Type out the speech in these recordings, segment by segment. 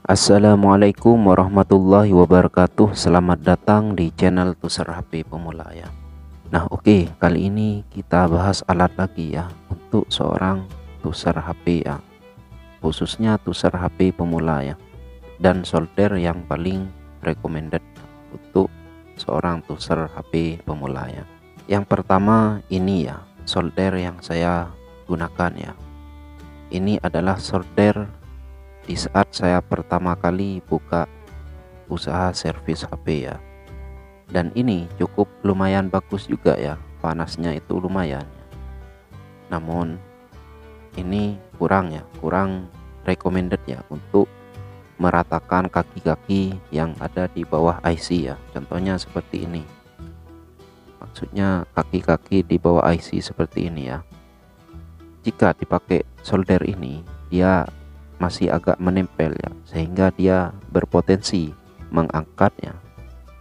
Assalamualaikum warahmatullahi wabarakatuh. Selamat datang di channel Tuser HP Pemula ya. Nah oke, kali ini kita bahas alat lagi ya untuk seorang tuser HP ya, khususnya tuser HP pemula ya, dan solder yang paling recommended untuk seorang tuser HP pemula ya. Yang pertama ini ya, solder yang saya gunakan ya. Ini adalah solder di saat saya pertama kali buka usaha servis HP ya, dan ini cukup lumayan bagus juga ya, panasnya itu lumayan ya. Namun ini kurang recommended ya untuk meratakan kaki-kaki yang ada di bawah IC ya. Contohnya seperti ini, maksudnya kaki-kaki di bawah IC seperti ini ya. Jika dipakai solder ini, dia masih agak menempel ya, sehingga dia berpotensi mengangkatnya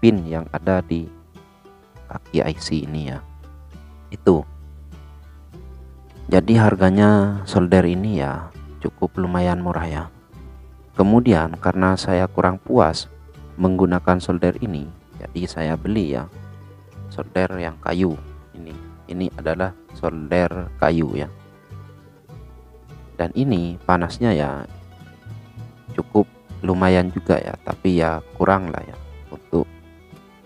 pin yang ada di kaki IC ini ya. Itu jadi harganya solder ini ya cukup lumayan murah ya. Kemudian karena saya kurang puas menggunakan solder ini, jadi saya beli ya solder yang kayu ini adalah solder kayu ya. Dan ini panasnya ya cukup lumayan juga ya, tapi ya kurang lah ya untuk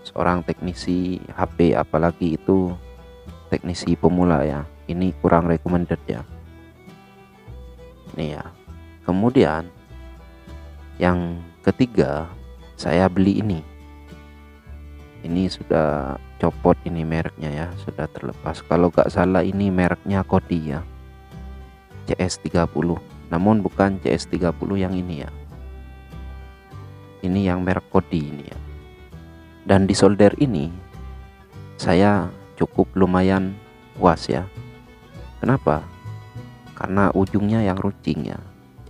seorang teknisi HP, apalagi itu teknisi pemula ya. Ini kurang recommended ya. Ini ya. Kemudian yang ketiga, saya beli ini. Ini sudah copot ini mereknya ya, sudah terlepas. Kalau gak salah ini mereknya Kodi ya, CS30, namun bukan CS30 yang ini ya. Ini yang merek Kodi ini ya. Dan di solder ini saya cukup lumayan puas ya. Kenapa? Karena ujungnya yang runcing ya.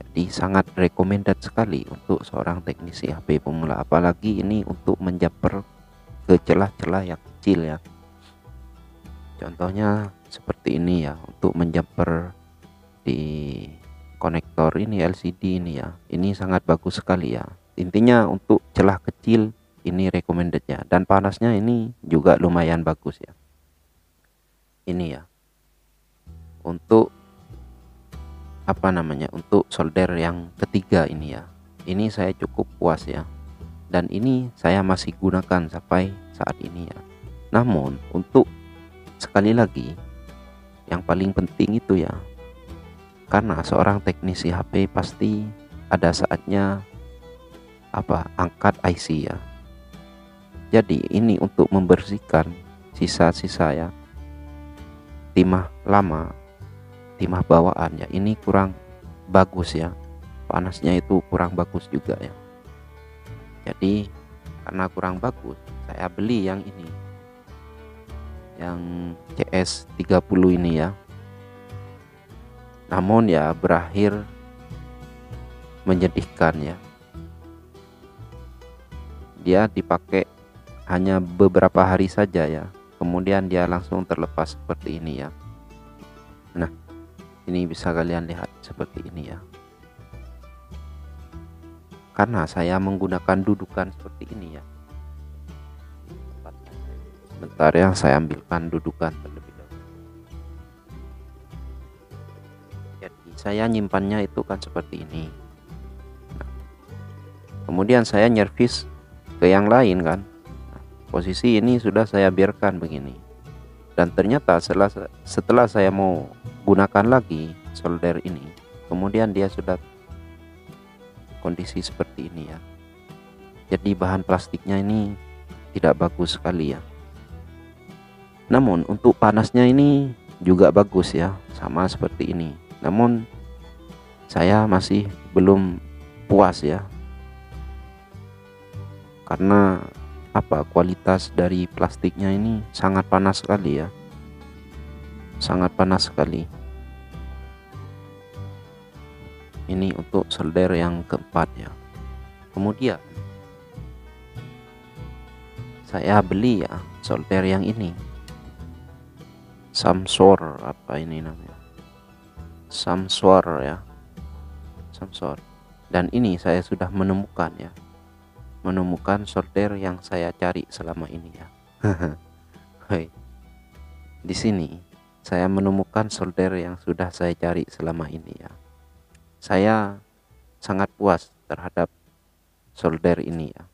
Jadi sangat recommended sekali untuk seorang teknisi HP pemula, apalagi ini untuk menjamper ke celah-celah yang kecil ya. Contohnya seperti ini ya, untuk menjamper di konektor ini LCD ini ya. Ini sangat bagus sekali ya. Intinya untuk celah kecil ini recommended ya, dan panasnya ini juga lumayan bagus ya. Ini ya untuk untuk solder yang ketiga ini ya. Ini saya cukup puas ya, dan ini saya masih gunakan sampai saat ini ya. Namun untuk sekali lagi, yang paling penting itu ya, karena seorang teknisi HP pasti ada saatnya angkat IC ya. Jadi ini untuk membersihkan sisa-sisa ya, timah lama, timah bawaan ya, ini kurang bagus ya, panasnya itu kurang bagus juga ya. Jadi karena kurang bagus, saya beli yang ini, yang CS30 ini ya. Namun ya berakhir menyedihkan ya. Dia dipakai hanya beberapa hari saja ya, kemudian dia langsung terlepas seperti ini ya. Nah ini bisa kalian lihat seperti ini ya. Karena saya menggunakan dudukan seperti ini ya. Bentar ya, saya ambilkan dudukan terlebih dahulu. Jadi saya nyimpannya itu kan seperti ini. Nah, kemudian saya nyervis ke yang lain kan. Nah, posisi ini sudah saya biarkan begini. Dan ternyata setelah saya mau gunakan lagi solder ini, kemudian dia sudah kondisi seperti ini ya. Jadi bahan plastiknya ini tidak bagus sekali ya. Namun untuk panasnya ini juga bagus ya, sama seperti ini. Namun saya masih belum puas ya, karena kualitas dari plastiknya ini sangat panas sekali ya, sangat panas sekali. Ini untuk solder yang keempat ya. Kemudian saya beli ya solder yang ini, Samsor, apa ini namanya, Samsor ya, Samsor. Dan ini saya sudah menemukan ya, menemukan solder yang saya cari selama ini ya. Hei, di sini saya menemukan solder yang sudah saya cari selama ini ya. Saya sangat puas terhadap solder ini ya.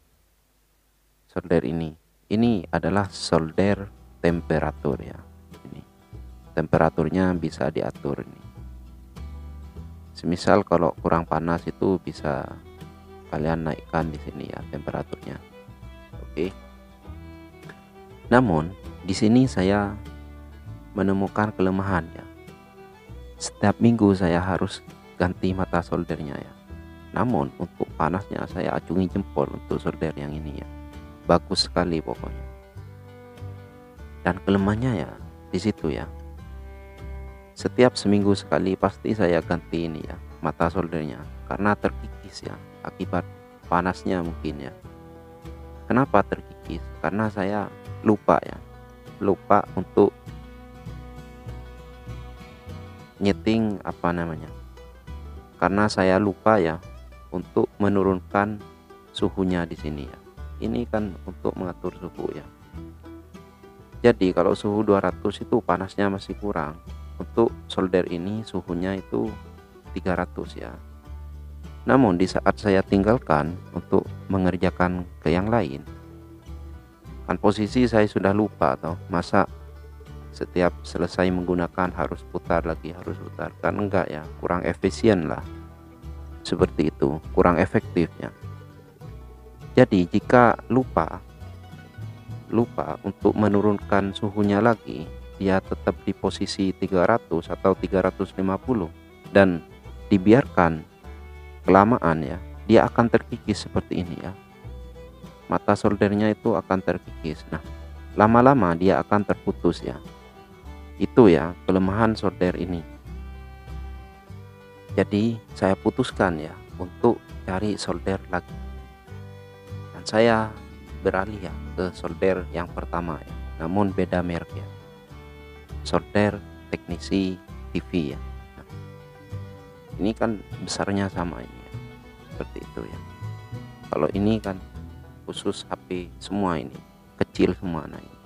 Solder ini adalah solder temperatur ya. Ini temperaturnya bisa diatur ini. Semisal kalau kurang panas itu bisa kalian naikkan di sini ya temperaturnya. Oke. Namun di sini saya menemukan kelemahan ya. Setiap minggu saya harus ganti mata soldernya ya. Namun untuk panasnya saya acungi jempol untuk solder yang ini ya. Bagus sekali pokoknya. Dan kelemahannya ya di situ ya. Setiap seminggu sekali pasti saya ganti ini ya mata soldernya karena terkikis ya akibat panasnya mungkin ya. Kenapa terkikis? Karena saya lupa ya. Lupa untuk nyeting apa namanya. Karena saya lupa ya untuk menurunkan suhunya di sini ya. Ini kan untuk mengatur suhu ya. Jadi kalau suhu 200 itu panasnya masih kurang. Untuk solder ini suhunya itu 300 ya. Namun di saat saya tinggalkan untuk mengerjakan ke yang lain, kan posisi saya sudah lupa atau masa setiap selesai menggunakan harus putar lagi, harus putar, kan enggak ya, kurang efisien lah. Seperti itu, kurang efektif ya. Jadi jika lupa untuk menurunkan suhunya lagi, dia tetap di posisi 300 atau 350 dan dibiarkan kelamaan ya, dia akan terkikis seperti ini ya. Mata soldernya itu akan terkikis. Nah, lama-lama dia akan terputus ya. Itu ya kelemahan solder ini. Jadi saya putuskan ya untuk cari solder lagi. Dan saya beralih ya ke solder yang pertama ya, namun beda merek ya. Solder teknisi TV ya. Nah, ini kan besarnya sama ini ya. Seperti itu ya. Kalau ini kan khusus HP semua, ini kecil semua. Nah, ini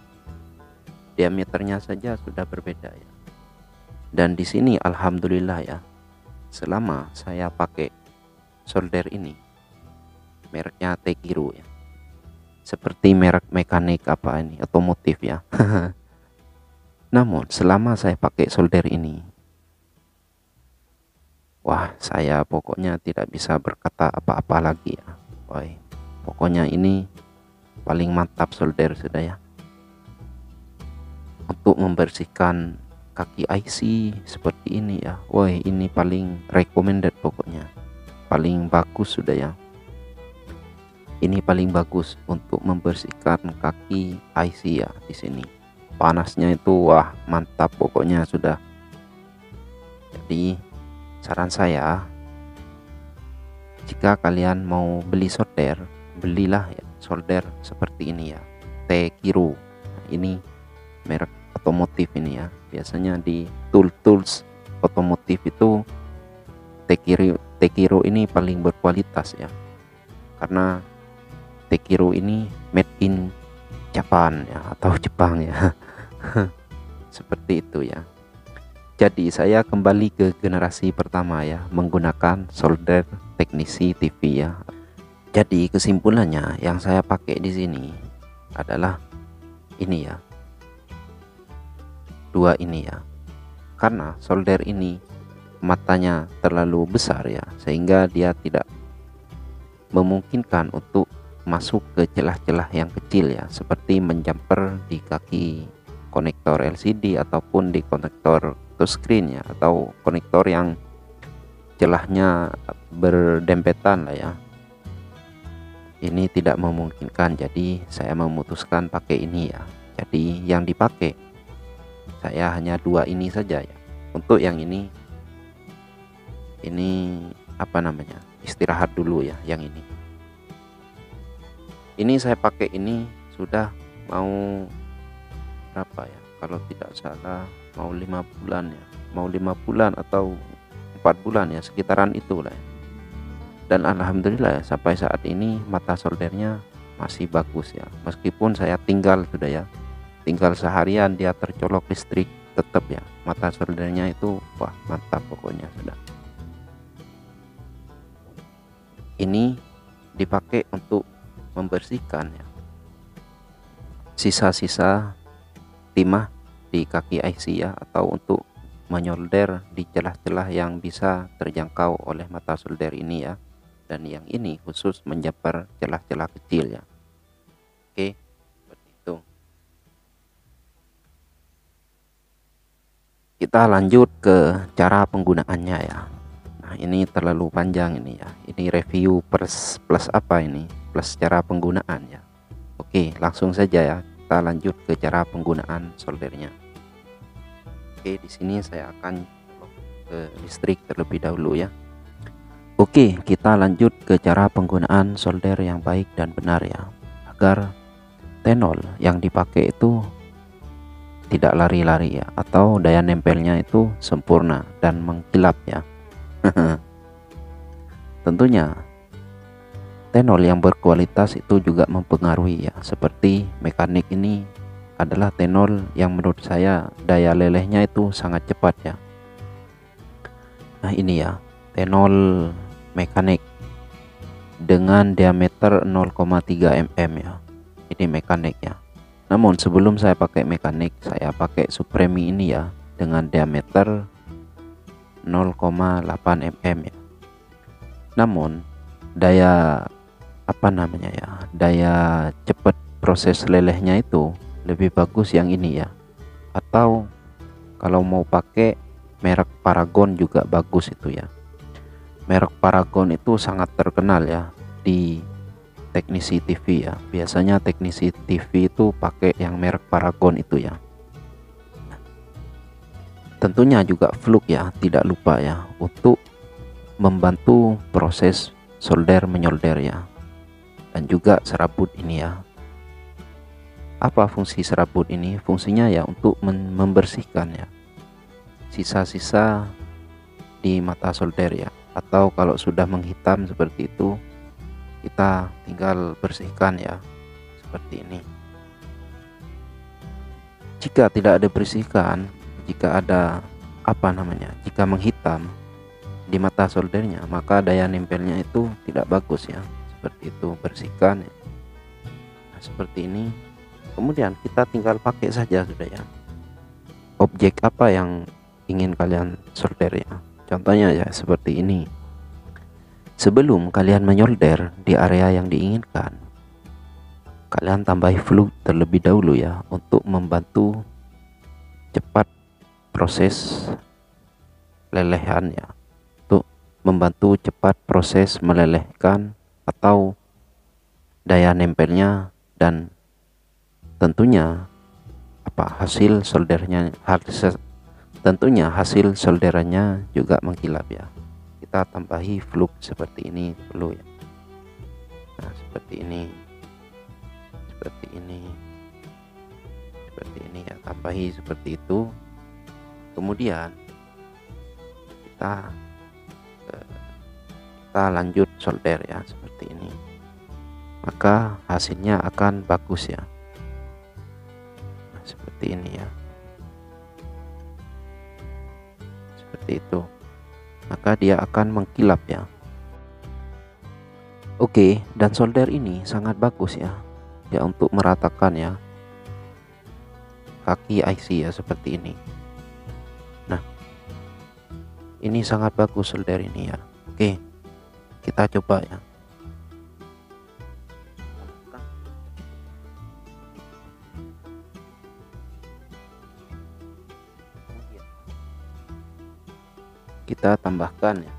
diameternya saja sudah berbeda ya. Dan di sini alhamdulillah ya, selama saya pakai solder ini, mereknya Tekiro ya, seperti merek mekanik apa ini, otomotif ya. Namun selama saya pakai solder ini, wah, saya pokoknya tidak bisa berkata apa-apa lagi ya. Woi, pokoknya ini paling mantap solder sudah ya. Untuk membersihkan kaki IC seperti ini ya, woi, ini paling recommended pokoknya, paling bagus sudah ya. Ini paling bagus untuk membersihkan kaki IC ya di sini. Panasnya itu wah mantap pokoknya sudah. Jadi saran saya, jika kalian mau beli solder, belilah ya solder seperti ini ya, Tekiro. Nah, ini merek otomotif ini ya. Biasanya di tools otomotif itu Tekiro ini paling berkualitas ya. Karena Tekiro ini made in Japan ya, atau Jepang ya. Seperti itu ya. Jadi saya kembali ke generasi pertama ya, menggunakan solder teknisi TV ya. Jadi kesimpulannya yang saya pakai di sini adalah ini ya, dua ini ya. Karena solder ini matanya terlalu besar ya, sehingga dia tidak memungkinkan untuk masuk ke celah-celah yang kecil ya, seperti menjumper di kaki konektor LCD ataupun di konektor touchscreen ya, atau konektor yang celahnya berdempetan lah ya. Ini tidak memungkinkan, jadi saya memutuskan pakai ini ya. Jadi yang dipakai saya hanya dua ini saja ya. Untuk yang ini apa namanya, istirahat dulu ya. Yang ini saya pakai ini sudah mau berapa ya, kalau tidak salah mau 5 bulan ya, mau 5 bulan atau 4 bulan ya, sekitaran itulah ya. Dan alhamdulillah ya, sampai saat ini mata soldernya masih bagus ya, meskipun saya tinggal sudah ya, tinggal seharian dia tercolok listrik, tetap ya mata soldernya itu wah mantap pokoknya sudah. Ini dipakai untuk membersihkan ya sisa-sisa timah di kaki IC ya, atau untuk menyolder di celah-celah yang bisa terjangkau oleh mata solder ini ya. Dan yang ini khusus menjepar celah-celah kecil ya. Oke, seperti itu. Kita lanjut ke cara penggunaannya ya. Nah, ini terlalu panjang ini ya. Ini review plus apa ini? Plus cara penggunaan ya. Oke, langsung saja ya. Kita lanjut ke cara penggunaan soldernya. Oke, di sini saya akan ke listrik terlebih dahulu ya. Oke, kita lanjut ke cara penggunaan solder yang baik dan benar ya, agar tenol yang dipakai itu tidak lari-lari ya, atau daya nempelnya itu sempurna dan mengkilap ya. Tentunya tenol yang berkualitas itu juga mempengaruhi ya, seperti mekanik ini adalah tenol yang menurut saya daya lelehnya itu sangat cepat ya. Nah ini ya, tenol mekanik dengan diameter 0,3 mm ya, ini mekanik ya. Namun sebelum saya pakai mekanik, saya pakai Supremi ini ya, dengan diameter 0,8 mm ya. Namun daya daya cepat proses lelehnya itu lebih bagus yang ini ya, atau kalau mau pakai merek Paragon juga bagus itu ya. Merek Paragon itu sangat terkenal ya di teknisi TV ya. Biasanya teknisi TV itu pakai yang merek Paragon itu ya. Tentunya juga fluk ya, tidak lupa ya, untuk membantu proses solder menyolder ya. Dan juga serabut ini ya. Apa fungsi serabut ini? Fungsinya ya untuk membersihkan ya sisa-sisa di mata solder ya, atau kalau sudah menghitam seperti itu kita tinggal bersihkan ya, seperti ini. Jika tidak ada bersihkan, jika ada jika menghitam di mata soldernya, maka daya nempelnya itu tidak bagus ya, seperti itu. Bersihkan ya. Nah, seperti ini. Kemudian kita tinggal pakai saja sudah ya. Objek apa yang ingin kalian solder ya. Contohnya ya seperti ini. Sebelum kalian menyolder di area yang diinginkan, kalian tambahi fluk terlebih dahulu ya, untuk membantu cepat proses lelehan ya, untuk membantu cepat proses melelehkan atau daya nempelnya, dan tentunya hasil soldernya, tentunya hasil solderannya juga mengkilap ya. Kita tambahi fluk seperti ini dulu ya. Nah seperti ini ya, tambahi seperti itu. Kemudian kita lanjut solder ya, seperti ini, maka hasilnya akan bagus ya. Nah, seperti ini ya, seperti itu, maka dia akan mengkilap ya. Oke, dan solder ini sangat bagus ya untuk meratakan ya kaki IC ya, seperti ini. Nah ini sangat bagus solder ini ya. Oke, kita coba ya. Kita tambahkan ya.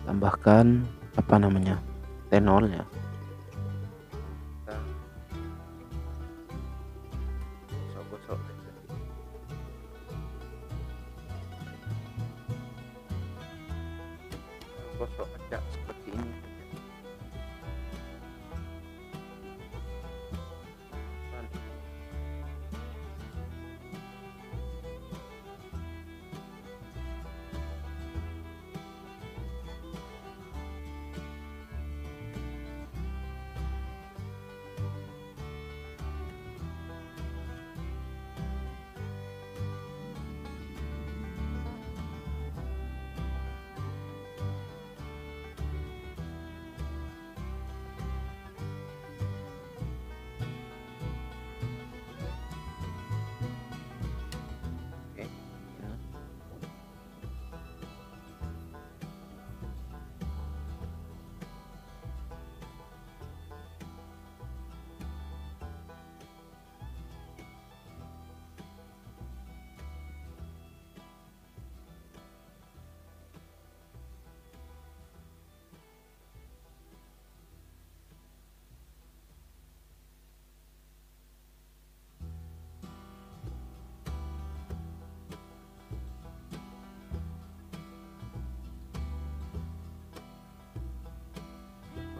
Tambahkan tenol ya. Gosok-gosok aja seperti ini.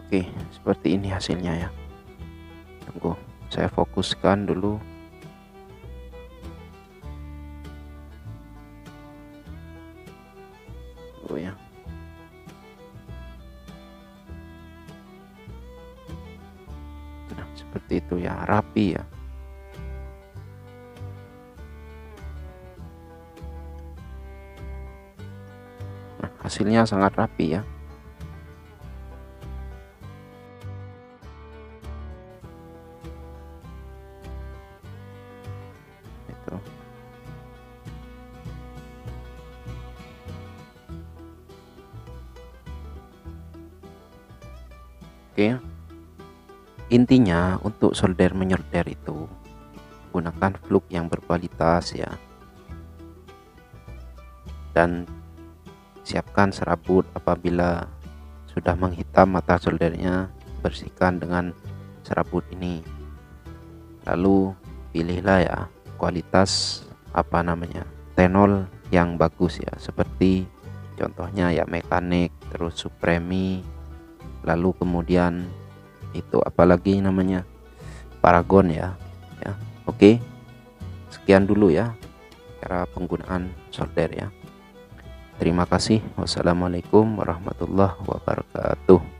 Oke, seperti ini hasilnya ya. Tunggu, saya fokuskan dulu. Tunggu ya. Nah, seperti itu ya, rapi ya. Nah, hasilnya sangat rapi ya. Itu. Oke. Intinya untuk solder menyolder itu gunakan fluk yang berkualitas ya. Dan siapkan serabut. Apabila sudah menghitam mata soldernya, bersihkan dengan serabut ini. Lalu pilihlah ya kualitas tenol yang bagus ya, seperti contohnya ya mekanik, terus supremi, lalu kemudian itu apalagi namanya paragon ya. Oke, sekian dulu ya cara penggunaan solder ya. Terima kasih. Wassalamualaikum warahmatullahi wabarakatuh.